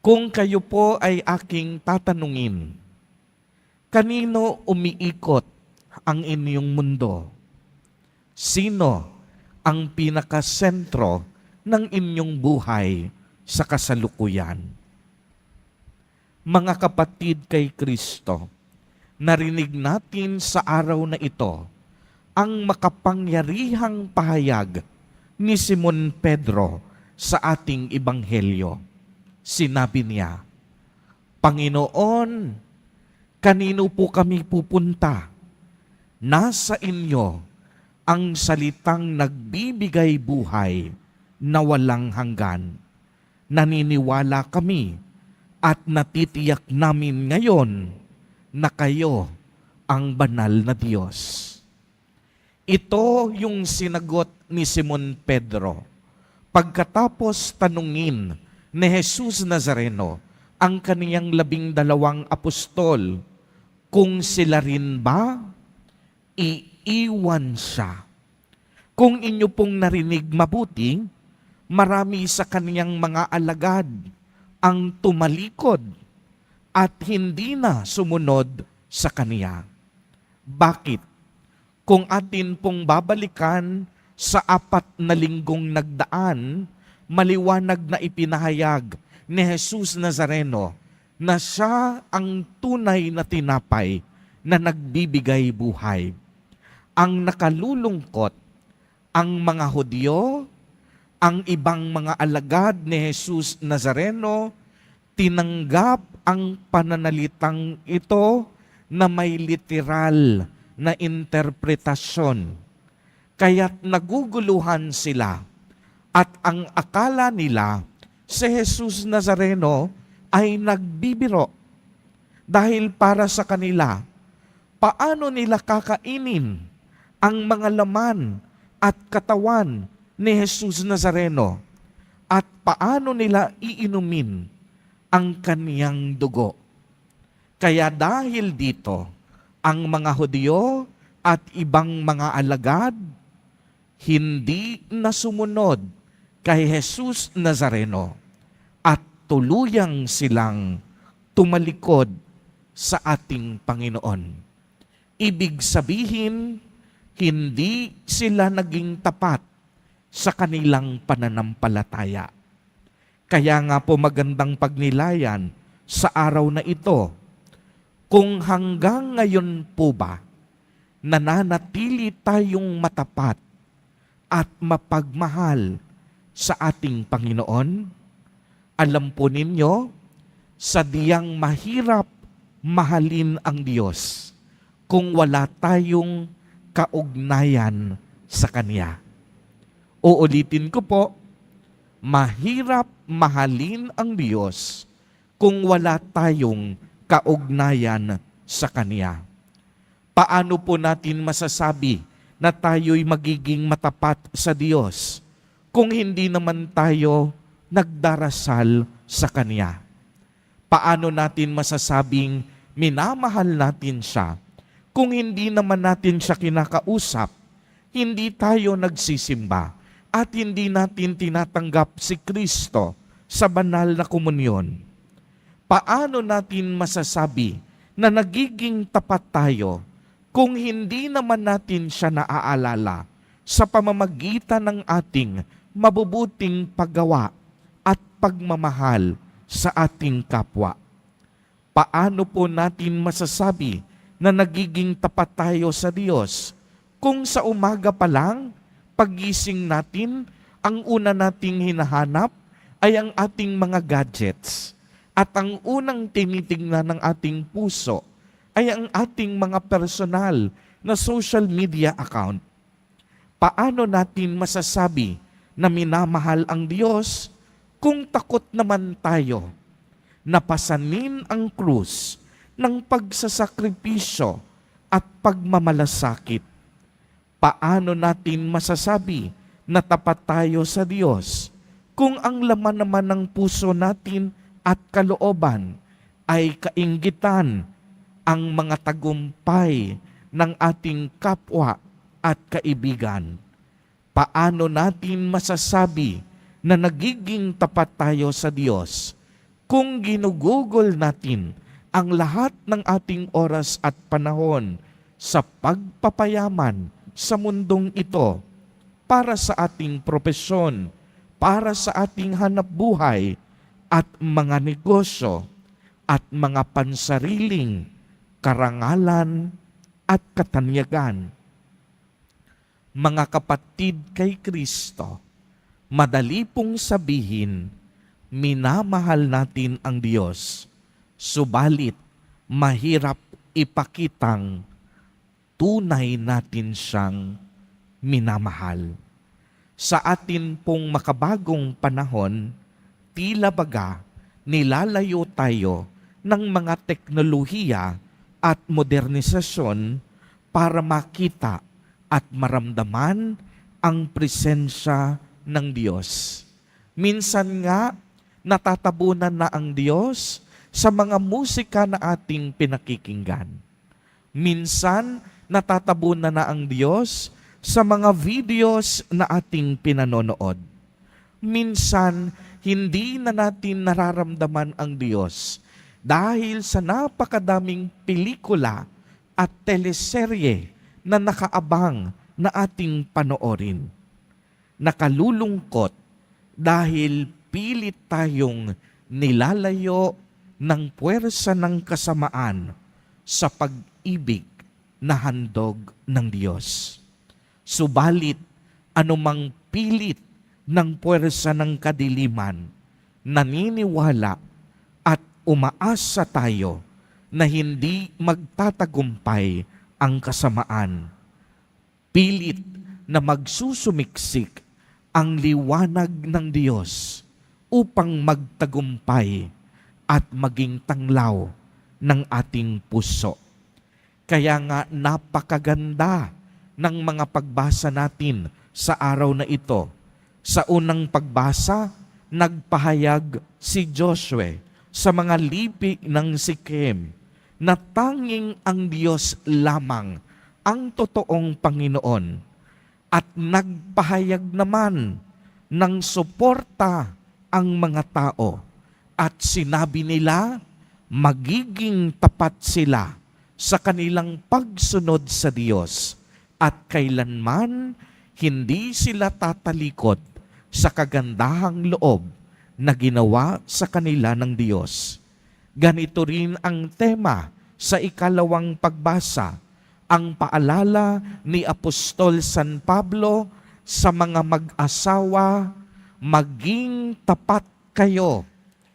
Kung kayo po ay aking tatanungin, kanino umiikot ang inyong mundo? Sino ang pinakasentro ng inyong buhay sa kasalukuyan? Mga kapatid kay Kristo, narinig natin sa araw na ito ang makapangyarihang pahayag ni Simon Pedro sa ating ebanghelyo. Sinabi niya, Panginoon, kanino po kami pupunta? Nasa inyo ang salitang nagbibigay buhay na walang hanggan. Naniniwala kami at natitiyak namin ngayon na kayo ang banal na Diyos. Ito yung sinagot ni Simon Pedro pagkatapos tanungin ni Jesus Nazareno ang kaniyang 12 apostol kung sila rin ba iiwan siya. Kung inyo pong narinig mabuti, marami sa kaniyang mga alagad ang tumalikod at hindi na sumunod sa kaniya. Bakit? Kung atin pong babalikan sa 4 na linggong nagdaan, maliwanag na ipinahayag ni Jesus Nazareno na siya ang tunay na tinapay na nagbibigay buhay. Ang nakalulungkot, ang mga Hudyo, ang ibang mga alagad ni Jesus Nazareno, tinanggap ang pananalitang ito na may literal na interpretasyon. Kaya't naguguluhan sila at ang akala nila si Jesus Nazareno ay nagbibiro. Dahil para sa kanila, paano nila kakainin ang mga laman at katawan ni Jesus Nazareno at paano nila iinumin ang kaniyang dugo. Kaya dahil dito, ang mga Hudyo at ibang mga alagad hindi na sumunod kay Jesus Nazareno at tuluyang silang tumalikod sa ating Panginoon. Ibig sabihin, hindi sila naging tapat sa kanilang pananampalataya. Kaya nga po magandang pagnilayan sa araw na ito, kung hanggang ngayon po ba nananatili tayong matapat at mapagmahal sa ating Panginoon? Alam po ninyo, sadyang mahirap mahalin ang Diyos kung wala tayong kaugnayan sa Kanya. Uulitin ko po, mahirap mahalin ang Diyos kung wala tayong kaugnayan sa Kanya. Paano po natin masasabi na tayo'y magiging matapat sa Diyos kung hindi naman tayo nagdarasal sa Kanya? Paano natin masasabing minamahal natin siya kung hindi naman natin siya kinakausap, hindi tayo nagsisimba, at hindi natin tinatanggap si Kristo sa banal na komunyon? Paano natin masasabi na nagiging tapat tayo kung hindi naman natin siya naaalala sa pamamagitan ng ating mabubuting paggawa at pagmamahal sa ating kapwa? Paano po natin masasabi na nagiging tapat tayo sa Diyos kung sa umaga pa lang, paggising natin, ang una nating hinahanap ay ang ating mga gadgets, at ang unang tinitingnan ng ating puso ay ang ating mga personal na social media account? Paano natin masasabi na minamahal ang Diyos kung takot naman tayo na pasanin ang krus ng pagsasakripisyo at pagmamalasakit? Paano natin masasabi na tapat tayo sa Diyos kung ang laman naman ng puso natin at kalooban ay kainggitan ang mga tagumpay ng ating kapwa at kaibigan? Paano natin masasabi na nagiging tapat tayo sa Diyos Kung ginugugol natin ang lahat ng ating oras at panahon sa pagpapayaman sa mundong ito para sa ating propesyon, para sa ating hanapbuhay at mga negosyo at mga pansariling karangalan at katanyagan. Mga kapatid kay Kristo, madali pong sabihin, minamahal natin ang Diyos, subalit mahirap ipakitang tunay natin siyang minamahal. Sa atin pong makabagong panahon, tila baga nilalayo tayo ng mga teknolohiya at modernisasyon para makita at maramdaman ang presensya ng Diyos. Minsan nga, natatabunan na ang Diyos sa mga musika na ating pinakikinggan. Minsan, natatabunan na ang Diyos sa mga videos na ating pinanonood. Minsan, hindi na natin nararamdaman ang Diyos dahil sa napakadaming pelikula at teleserye na nakaabang na ating panoorin. Nakalulungkot dahil pilit tayong nilalayo ng puwersa ng kasamaan sa pag-ibig na handog ng Diyos. Subalit, anumang pilit ng puwersa ng kadiliman, naniniwala at umaasa tayo na hindi magtatagumpay ang kasamaan. Pilit na magsusumiksik ang liwanag ng Diyos upang magtagumpay at maging tanglaw ng ating puso. Kaya nga napakaganda ng mga pagbasa natin sa araw na ito. Sa unang pagbasa, nagpahayag si Joshua sa mga lipi ng Sikem na tanging ang Diyos lamang ang totoong Panginoon, at nagpahayag naman ng suporta ang mga tao at sinabi nila magiging tapat sila sa kanilang pagsunod sa Diyos at kailanman hindi sila tatalikod sa kagandahang loob na ginawa sa kanila ng Diyos. Ganito rin ang tema sa ikalawang pagbasa, ang paalala ni Apostol San Pablo sa mga mag-asawa, maging tapat kayo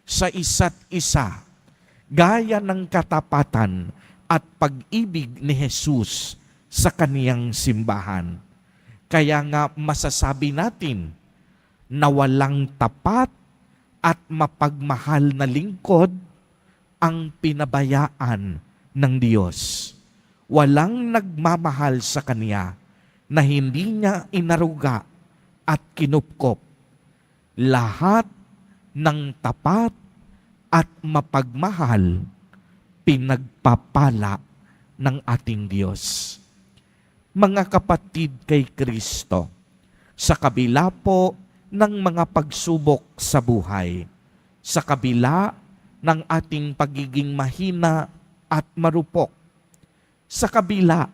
sa isa't isa, gaya ng katapatan at pag-ibig ni Jesus sa kaniyang simbahan. Kaya nga masasabi natin na walang tapat at mapagmahal na lingkod ang pinabayaan ng Diyos. Walang nagmamahal sa Kanya na hindi niya inaruga at kinupkop. Lahat ng tapat at mapagmahal pinagpapala ng ating Diyos. Mga kapatid kay Kristo, sa kabila po ng mga pagsubok sa buhay, sa kabila ng ating pagiging mahina at marupok, sa kabila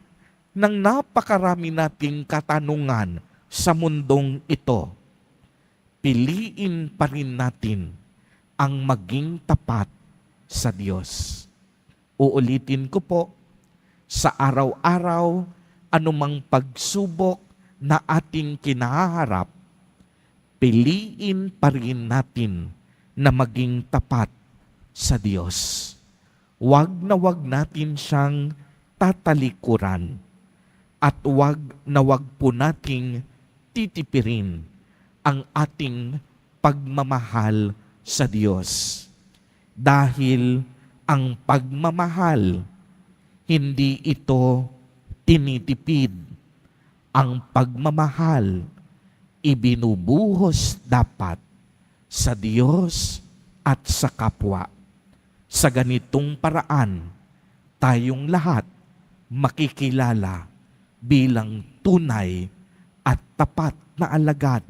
ng napakarami nating katanungan sa mundong ito, piliin pa rin natin ang maging tapat sa Diyos. Uulitin ko po, sa araw-araw, anumang pagsubok na ating kinaharap, piliin pa rin natin na maging tapat sa Diyos. Huwag na huwag natin siyang tatalikuran at huwag na huwag po nating titipirin ang ating pagmamahal sa Diyos. Dahil ang pagmamahal, hindi ito tinitipid. Ang pagmamahal, ibinubuhos dapat sa Diyos at sa kapwa. Sa ganitong paraan, tayong lahat makikilala bilang tunay at tapat na alagad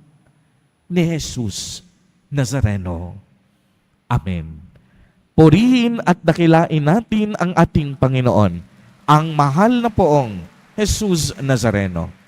ni Jesus Nazareno. Amen. Purihin at dakilain natin ang ating Panginoon, ang mahal na poong Jesus Nazareno.